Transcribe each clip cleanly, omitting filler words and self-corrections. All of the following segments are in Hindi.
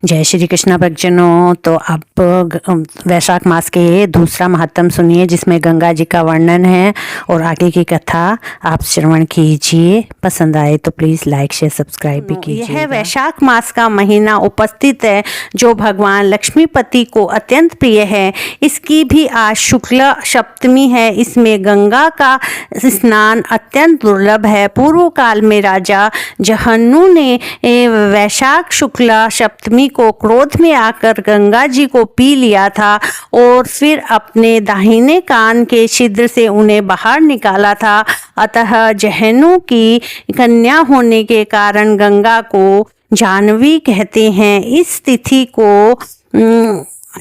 जय श्री कृष्ण भक्तजनों। तो अब वैशाख मास के दूसरा महात्म सुनिए, जिसमें गंगा जी का वर्णन है और आगे की कथा आप श्रवण कीजिए। पसंद आए तो प्लीज़ लाइक शेयर सब्सक्राइब भी कीजिए। यह वैशाख मास का महीना उपस्थित है जो भगवान लक्ष्मीपति को अत्यंत प्रिय है। इसकी भी आज शुक्ल सप्तमी है। इसमें गंगा का स्नान अत्यंत दुर्लभ है। पूर्व काल में राजा जहन्नु ने वैशाख शुक्ला सप्तमी को क्रोध में आकर गंगा जी को पी लिया था और फिर अपने दाहिने कान के छिद्र से उन्हें बाहर निकाला था। अतः जहन्नु की कन्या होने के कारण गंगा को जाह्नवी कहते हैं। इस तिथि को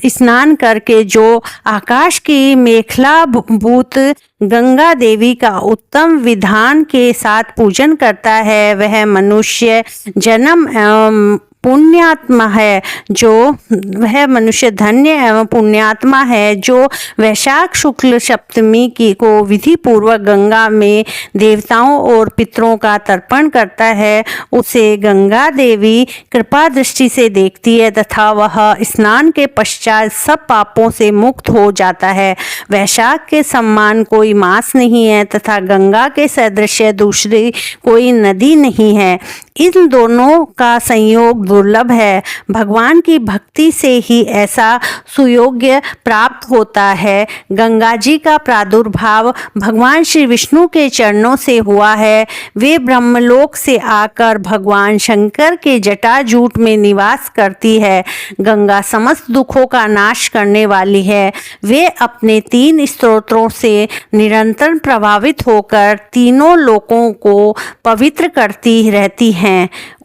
स्नान करके जो आकाश की मेखला भूत गंगा देवी का उत्तम विधान के साथ पूजन करता है, वह मनुष्य जन्म एवं पुण्यात्मा है। वह मनुष्य धन्य एवं पुण्यात्मा है जो वैशाख शुक्ल सप्तमी की को विधि पूर्वक गंगा में देवताओं और पितरों का तर्पण करता है। उसे गंगा देवी कृपा दृष्टि से देखती है तथा वह स्नान के पश्चात सब पापों से मुक्त हो जाता है। वैशाख के समान कोई मास नहीं है तथा गंगा के सदृश दूसरी कोई नदी नहीं है। इन दोनों का संयोग दुर्लभ है। भगवान की भक्ति से ही ऐसा सुयोग्य प्राप्त होता है। गंगा जी का प्रादुर्भाव भगवान श्री विष्णु के चरणों से हुआ है। वे ब्रह्मलोक से आकर भगवान शंकर के जटाजूट में निवास करती है। गंगा समस्त दुखों का नाश करने वाली है। वे अपने 3 स्तोत्रों से निरंतर प्रभावित होकर तीनों लोकों को पवित्र करती रहती हैं।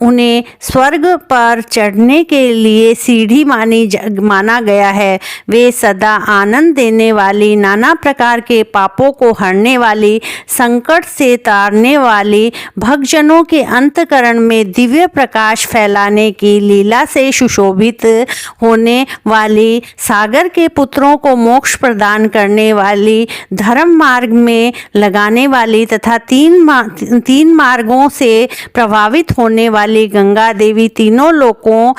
उन्हें स्वर्ग पर चढ़ने के लिए सीढ़ी माना गया है। वे सदा आनंद देने वाली, नाना प्रकार के पापों को हरने वाली, संकट से तारने वाली, भक्तजनों के अंतकरण में दिव्य प्रकाश फैलाने की लीला से सुशोभित होने वाली, सागर के पुत्रों को मोक्ष प्रदान करने वाली, धर्म मार्ग में लगाने वाली तथा तीन मार्गों से प्रभावित होने वाली गंगा देवी तीनों लोकों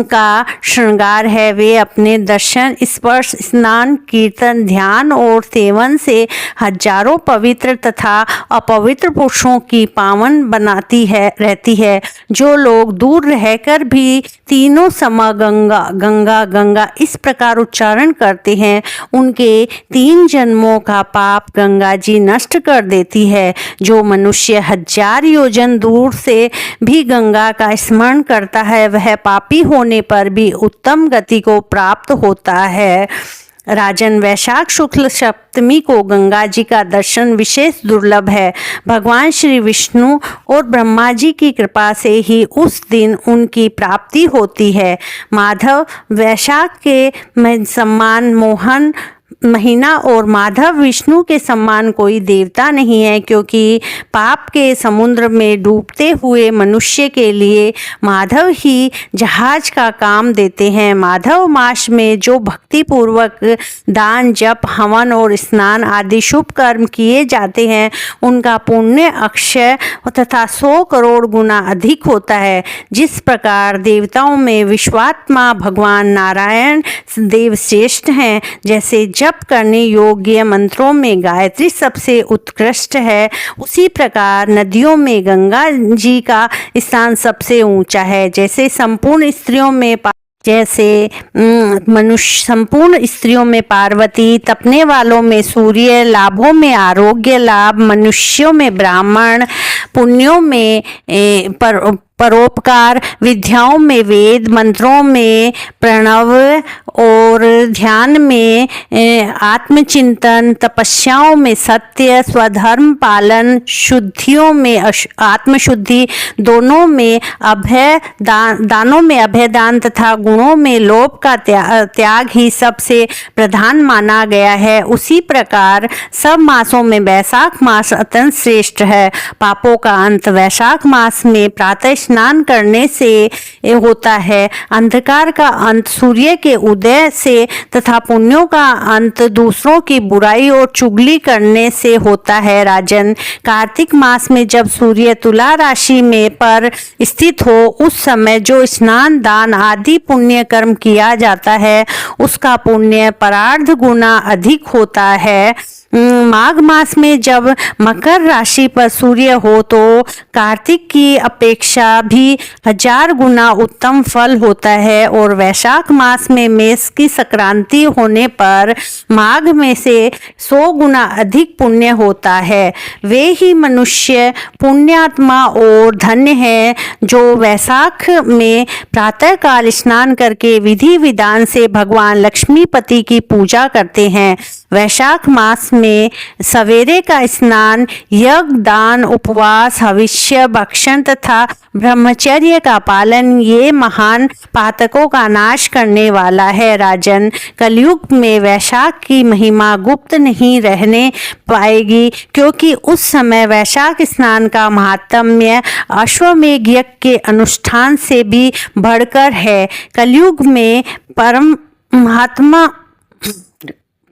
का श्रृंगार है। वे अपने दर्शन, स्पर्श, स्नान, कीर्तन, ध्यान और सेवन से हजारों पवित्र तथा अपवित्र पुरुषों की पावन बनाती रहती है। जो लोग दूर रहकर भी तीनों समय गंगा गंगा गंगा इस प्रकार उच्चारण करते हैं, उनके 3 जन्मों का पाप गंगा जी नष्ट कर देती है। जो मनुष्य 1000 योजन दूर से भी गंगा का स्मरण करता है, वह पापी होने पर भी उत्तम गति को प्राप्त होता है। राजन, वैशाख शुक्ल सप्तमी को गंगा जी का दर्शन विशेष दुर्लभ है। भगवान श्री विष्णु और ब्रह्मा जी की कृपा से ही उस दिन उनकी प्राप्ति होती है। माधव, वैशाख के सम्मान मोहन महीना और माधव विष्णु के समान कोई देवता नहीं है, क्योंकि पाप के समुद्र में डूबते हुए मनुष्य के लिए माधव ही जहाज का काम देते हैं। माधव मास में जो भक्ति पूर्वक दान, जप, हवन और स्नान आदि शुभ कर्म किए जाते हैं, उनका पुण्य अक्षय तथा 100 करोड़ गुना अधिक होता है। जिस प्रकार देवताओं में विश्वात्मा भगवान नारायण देव श्रेष्ठ हैं, जैसे जप करने योग्य मंत्रों में गायत्री सबसे उत्कृष्ट है, उसी प्रकार नदियों में गंगा जी का स्थान सबसे ऊंचा है। जैसे संपूर्ण स्त्रियों में पार्वती, तपने वालों में सूर्य, लाभों में आरोग्य लाभ, मनुष्यों में ब्राह्मण, पुण्यों में परोपकार, विद्याओं में वेद, मंत्रों में प्रणव और ध्यान में आत्मचिंतन, तपस्याओं में सत्य, स्वधर्म पालन, शुद्धियों में आत्मशुद्धि, दानों में अभय दान तथा गुणों में लोभ का त्याग ही सबसे प्रधान माना गया है। उसी प्रकार सब मासों में वैशाख मास अत्यंत श्रेष्ठ है। पापों का अंत वैशाख मास में प्रातः स्नान करने से होता है। अंधकार का अंत सूर्य के उदय से तथा पुण्यों का अंत दूसरों की बुराई और चुगली करने से होता है। राजन, कार्तिक मास में जब सूर्य तुला राशि में पर स्थित हो उस समय जो स्नान दान आदि पुण्य कर्म किया जाता है उसका पुण्य परार्ध गुना अधिक होता है। माघ मास में जब मकर राशि पर सूर्य हो तो कार्तिक की अपेक्षा भी 1000 गुना उत्तम फल होता है और वैशाख मास में मेष की संक्रांति होने पर माघ में से 100 गुना अधिक पुण्य होता है। वे ही मनुष्य पुण्यात्मा और धन्य है जो वैशाख में प्रातःकाल स्नान करके विधि विधान से भगवान लक्ष्मीपति की पूजा करते हैं। वैशाख मास में सवेरे का स्नान यज्ञ दान उपवास हविष्य भक्षण तथा ब्रह्मचर्य का पालन ये महान पातकों का नाश करने वाला है। राजन, कलयुग में वैशाख की महिमा गुप्त नहीं रहने पाएगी क्योंकि उस समय वैशाख स्नान का महात्म्य अश्वमेध यज्ञ के अनुष्ठान से भी बढ़कर है। कलयुग में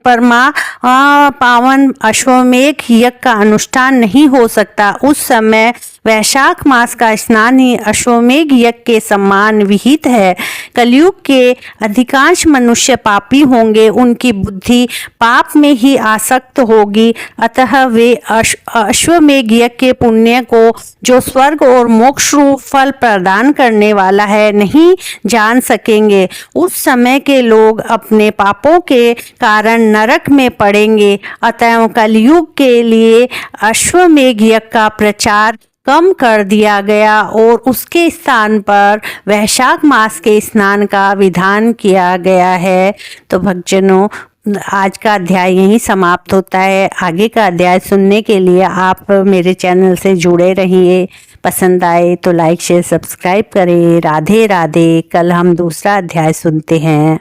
पावन अश्वमेध यज्ञ का अनुष्ठान नहीं हो सकता। उस समय वैशाख मास का स्नान ही अश्वमेध यज्ञ के सम्मान विहित है। कलयुग के अधिकांश मनुष्य पापी होंगे, उनकी बुद्धि पाप में ही आसक्त होगी, अतः वे अश्वमेध यज्ञ के पुण्य को जो स्वर्ग और मोक्ष रूप फल प्रदान करने वाला है नहीं जान सकेंगे। उस समय के लोग अपने पापों के कारण नरक में पड़ेंगे। अतः कलयुग के लिए अश्वमेध यज्ञ का प्रचार कम कर दिया गया और उसके स्थान पर वैशाख मास के स्नान का विधान किया गया है। तो भक्तजनों, आज का अध्याय यहीं समाप्त होता है। आगे का अध्याय सुनने के लिए आप मेरे चैनल से जुड़े रहिए। पसंद आए तो लाइक शेयर सब्सक्राइब करें। राधे राधे। कल हम दूसरा अध्याय सुनते हैं।